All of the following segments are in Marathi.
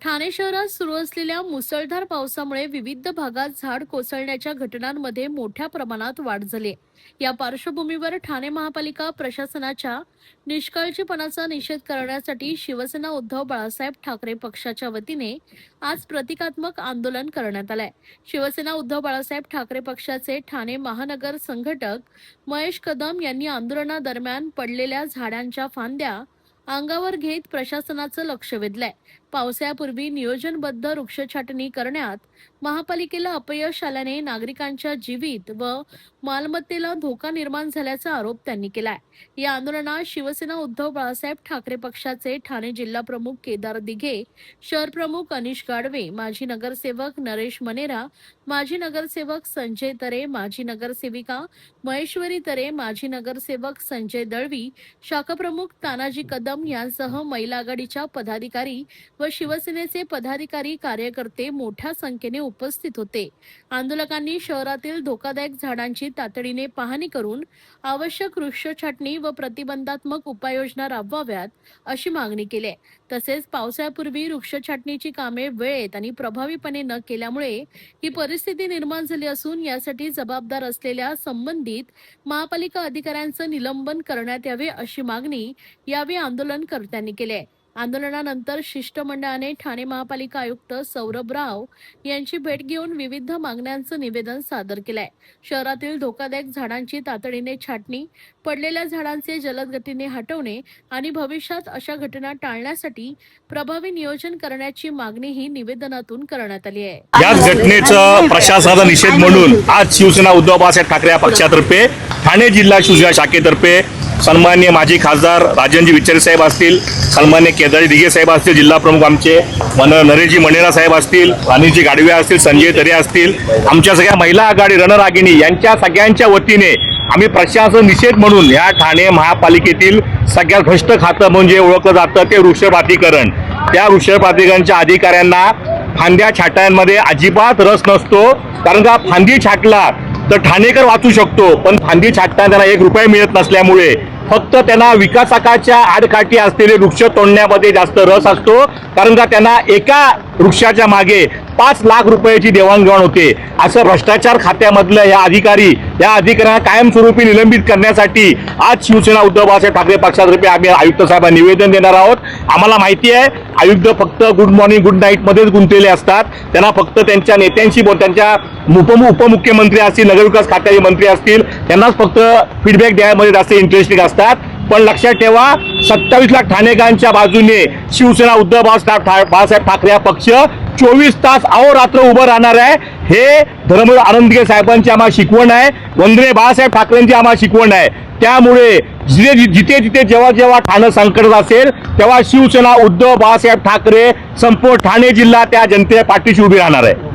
ठाणे शहरात सुरू असलेल्या मुसळधार पावसामुळे विविध भागात झाड कोसळण्याच्या घटनांमध्ये मोठ्या प्रमाणात वाढ झाली. या पार्श्वभूमीवर ठाणे महापालिका प्रशासनाच्या निष्काळजीपणाचा निषेध करण्यासाठी शिवसेना उद्धव बाळासाहेब ठाकरे पक्षाच्या वतीने आज प्रतिकात्मक आंदोलन करण्यात आलंय. शिवसेना उद्धव बाळासाहेब ठाकरे पक्षाचे ठाणे महानगर संघटक महेश कदम यांनी आंदोलनादरम्यान पडलेल्या झाडांच्या फांद्या अंगावर घेत प्रशासनाचं लक्ष वेधलंय. पावसाळ्यापूर्वी नियोजनबद्ध वृक्ष छाटणी करण्यात महापालिकेला अपयश आल्याने नागरिकांच्या जीवित व मालमत्तेला धोका निर्माण झाल्याचा आरोप त्यांनी केलाय. या आंदोलनात शिवसेना उद्धव बाळासाहेब ठाकरे पक्षाचे ठाणे जिल्हा प्रमुख केदार दिघे, शहर प्रमुख अनिश गाडवे, माजी नगरसेवक नरेश मनेरा, माजी नगरसेवक संजय तरे, माजी नगरसेविका महेश्वरी तरे, माजी नगरसेवक संजय दळवी, शाखा प्रमुख तानाजी कदम यांसह महिला आघाडीच्या पदाधिकारी व शिवसेनेचे पदाधिकारी कार्यकर्ते मोठ्या संख्येने उपस्थित होते. आंदोलकांनी शहरातील धोकादायक झाडांची तातडीने पाहणी करून आवश्यक वृक्ष छाटणी व प्रतिबंधात्मक उपाययोजना राबवाव्यात अशी मागणी केली. तसेच पावसाळ्यापूर्वी वृक्ष छाटणीची कामे वेळेत आणि प्रभावीपणे न केल्यामुळे ही परिस्थिती निर्माण झाली असून यासाठी जबाबदार असलेल्या संबंधित महापालिका अधिकाऱ्यांचं निलंबन करण्यात यावे अशी मागणी यावेळी आंदोलनकर्त्यांनी केली आहे. आंदोलनानंतर शिष्टमंडळाने ठाणे महापालिका आयुक्त सौरभ राव यांची भेट घेऊन विविध मागण्यांचं निवेदन सादर केलंय. शहरातील धोकादायक झाडांची तातडीने छाटणी, पडलेल्या झाडांचे जलद गतीने हटवणे आणि भविष्यात अशा घटना टाळण्यासाठी प्रभावी नियोजन करण्याची मागणीही निवेदनातून करण्यात आली आहे. याच घटनेचा प्रशासनाचा निषेध म्हणून आज शिवसेना उद्धव बाळासाहेब ठाकरे या पक्षातर्फे ठाणे जिल्हा शिवसेना शाखेतर्फे सन्माननीय माजी खासदार राजनजी विचारे साहेब असतील, सन्माननीय केदारजी दिघे साहेब असतील, जिल्हा प्रमुख आमचे नरेशजी मनेरा साहेब असतील, अनिलजी गाडवे असतील, संजय तरे असतील, आमच्या सगळ्या महिला आघाडी रणरागिणी यांच्या सगळ्यांच्या वतीने आम्ही प्रशासन निषेध म्हणून या ठाणे महापालिकेतील सगळ्यात भ्रष्ट खातं म्हणजे ओळखलं जातं ते वृक्षप्राधिकरण. त्या वृक्षप्राधिकरणच्या अधिकाऱ्यांना फांद्या छाटण्यामध्ये अजिबात रस नसतो. कारण का फांदी छाटला तर ठाणेकर वाचू शकतो, पण फांदी छाटताना त्यांना 1 रुपया मिळत नसल्यामुळे फक्त त्यांना विकासकाच्या आडकाठी असलेले वृक्ष तोडण्यामध्ये जास्त रस असतो. कारण का त्यांना एका वृक्षाच्या मागे 5 लाख रुपयाची देवाणघेवाण होते. असं भ्रष्टाचार खात्यामधल्या या अधिकाऱ्यांना कायमस्वरूपी निलंबित करण्यासाठी आज शिवसेना उद्धव बाळासाहेब ठाकरे पक्षातर्फे आम्ही आयुक्त साहेबांना निवेदन देणार आहोत. आम्हाला माहिती आहे आयुक्त फक्त गुड मॉर्निंग गुड नाईट मध्येच गुंतलेले असतात. त्यांना फक्त त्यांच्या नेत्यांशी त्यांच्या उपमुख्यमंत्री असतील, नगरविकास खात्याचे मंत्री असतील, त्यांनाच फक्त फीडबॅक द्यायमध्ये जास्त इंटरेस्टिंग असतात. पण लक्षात ठेवा 27 लाख ठाणेकरांच्या बाजूने शिवसेना उद्धव बाळासाहेब ठाकरे हा पक्ष 24 तास अहोरात्र उभं राहणार आहे. हे धर्मवीर आनंदगे साहेबांची आम्हाला शिकवण आहे, वंदनीय बाळासाहेब ठाकरेंची आम्हाला शिकवण आहे. त्यामुळे जिथे जेव्हा ठाणे संकटात असेल तेव्हा शिवसेना उद्धव बाळासाहेब ठाकरे संपूर्ण ठाणे जिल्हा त्या जनतेच्या पाठीशी उभी राहणार आहे.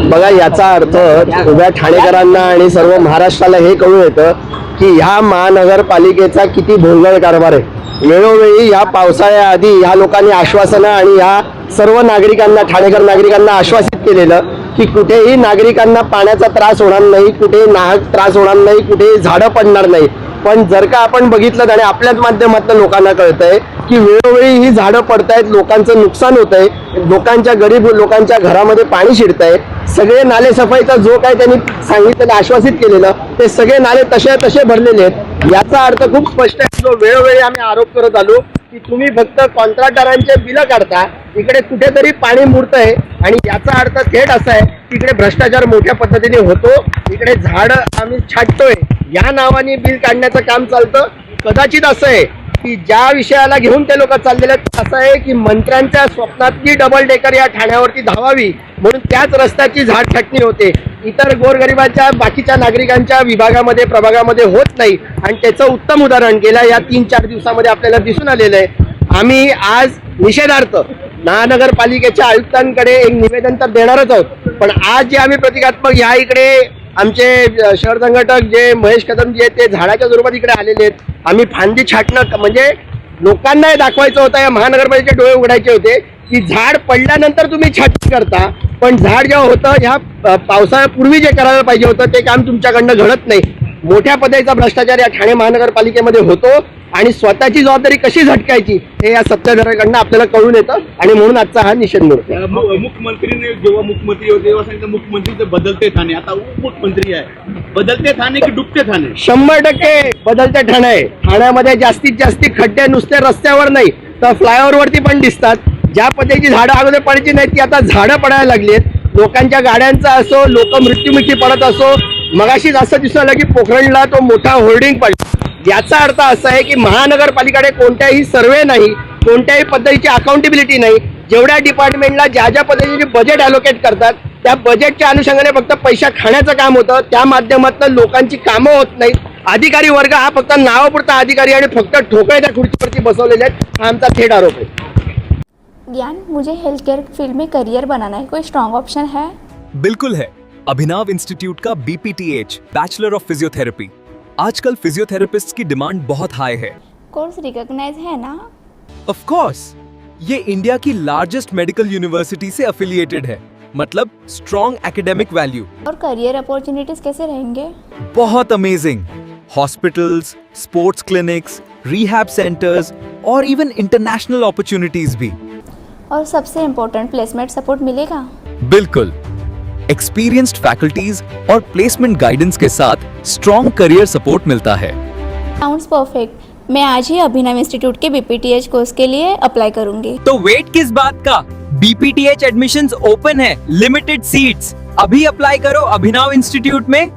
बघा, याचा अर्थ उभ्या ठाणेकरांना आणि सर्व महाराष्ट्राला हे कळून येतं की ह्या महानगरपालिकेचा किती भोंगळ कारभार आहे. वेळोवेळी या पावसाळ्याआधी ह्या लोकांनी आश्वासनं आणि ह्या सर्व नागरिकांना, ठाणेकर नागरिकांना आश्वासित केलेलं की कुठेही नागरिकांना पाण्याचा त्रास होणार नाही, कुठे नाहक त्रास होणार नाही, कुठेही झाडं पडणार नाही. पण जर का आपण बघितलं आणि आपल्याच माध्यमातून लोकांना कळतंय की वेळोवेळी ही झाडं पडतायत, लोकांचं नुकसान होत आहे, लोकांच्या गरीब लोकांच्या घरामध्ये पाणी शिरतंय. सगळे नाले सफाईचा जो काय त्यांनी सांगितलेलं, आश्वासित केलेलं, ते सगळे नाले तसे भरलेले आहेत. याचा अर्थ खूप स्पष्ट आहे. जो वेळोवेळी आम्ही आरोप करत आलो की तुम्ही फक्त कॉन्ट्रॅक्टरांचे बिलं काढता, इकडे कुठेतरी पाणी मुरतंय. आणि याचा अर्थ थेट असा आहे की इकडे भ्रष्टाचार मोठ्या पद्धतीने होतो, इकडे झाड आम्ही छाटतोय या नावाने बिल काढण्याचं काम चालतं. कदाचित असं आहे की ज्या विषयाला घेऊन ते लोक चाललेले आहेत असं आहे की मंत्र्यांच्या स्वप्नातली डबल डेकर या ठाण्यावरती धावावी म्हणून त्याच रस्त्याची झाड छाटणी होते. इतर गोरगरिबाच्या बाकीच्या नागरिकांच्या विभागामध्ये, प्रभागामध्ये होत नाही. आणि त्याचं उत्तम उदाहरण गेल्या या 3-4 दिवसामध्ये आपल्याला दिसून आलेलं आहे. आम्ही आज निषेधार्थ महानगरपालिकेच्या आयुक्तांकडे एक निवेदन तर देणारच आहोत, पण आज जे आम्ही प्रतिकात्मक या इकडे आमचे शहर संघटक जे महेश कदम जे आहेत ते झाडाच्या स्वरूपात इकडे आलेले आहेत. आम्ही फांदी छाटणं म्हणजे लोकांना दाखवायचं होतं, या महानगरपालिकेचे डोळे उघडायचे होते की झाड पडल्यानंतर तुम्ही छाटणी करता, पण झाड जेव्हा होतं ह्या पावसाळ्यापूर्वी जे करायला पाहिजे होतं ते काम तुमच्याकडनं घडत नाही. मोठ्या पदाचा भ्रष्टाचार या ठाणे महानगरपालिकेमध्ये होतो आणि स्वतःची जबाबदारी कशी झटकायची हे या सत्ताधाऱ्यांकडनं आपल्याला कळून येतं आणि म्हणून आजचा हा निषेध मोर्चा आहे. मुख्यमंत्रीने जेव्हा मुख्यमंत्री होते तेव्हा सांगितलं मुख्यमंत्री बदलते ठाणे, आता उपमुख्यमंत्री आहे. बदलते ठाणे की डुबते ठाणे? 100% बदलते ठाणे आहे. ठाण्यामध्ये जास्तीत जास्त खड्डे नुसते रस्त्यावर नाही तर फ्लायओव्हरवरती पण दिसतात. ज्या पद्धतीची झाडं अगोदर पडायची नाही ती आता झाडं पडायला लागली आहेत. लोकांच्या गाड्यांचा असो, लोक मृत्युमुखी पडत असो. मगाशीच असं दिसून आलं की पोखरणला तो मोठा होर्डिंग पडला. याचा अर्थ असा आहे की महानगरपालिकेकडे कोणत्याही सर्वे नाही, कोणत्याही पद्धतीची अकाउंटेबिलिटी नाही. जेवढ्या डिपार्टमेंटला ज्या ज्या पद्धतीचे बजेट अलोकेट करतात त्या बजेटच्या अनुषंगाने फक्त पैसा खाण्याचं काम होतं. त्या माध्यमातून लोकांची कामं होत नाहीत. अधिकारी वर्ग हा फक्त नावापुरता अधिकारी आणि फक्त ठोकळ्याच्या खुर्चीवरती बसवलेले आहेत, हा आमचा थेट आरोप आहे. ज्ञान, मुझे हेल्थ केयर फील्ड में करियर बनाना है, कोई स्ट्रॉन्ग ऑप्शन है? बिल्कुल है। अभिनव इंस्टीट्यूट का BPTH बैचलर ऑफ फिजियोथेरेपी। आजकल फिजियोथेरेपिस्ट की डिमांड बहुत हाई है। कोर्स रिकॉग्नाइज है ना? ऑफ कोर्स, ये इंडिया की लार्जेस्ट मेडिकल यूनिवर्सिटी से एफिलिएटेड है, मतलब स्ट्रॉन्ग एकेडमिक वैल्यू। और करियर अपॉर्चुनिटीज कैसे रहेंगे? बहुत amazing. Hospitals, sports clinics, rehab centres और इवन इंटरनेशनल अपॉर्चुनिटीज भी। और सबसे इम्पोर्टेंट, प्लेसमेंट सपोर्ट मिलेगा? बिल्कुल। एक्सपीरियंस्ड फैकल्टीज और प्लेसमेंट गाइडेंस के साथ स्ट्रॉन्ग करियर सपोर्ट मिलता है। Sounds perfect. मैं आज ही अभिनव इंस्टीट्यूट के BPTH कोर्स के लिए अप्लाई करूंगी। तो वेट किस बात का? BPTH एडमिशंस ओपन है, लिमिटेड सीट्स। अभी अप्लाई करो अभिनव इंस्टीट्यूट में।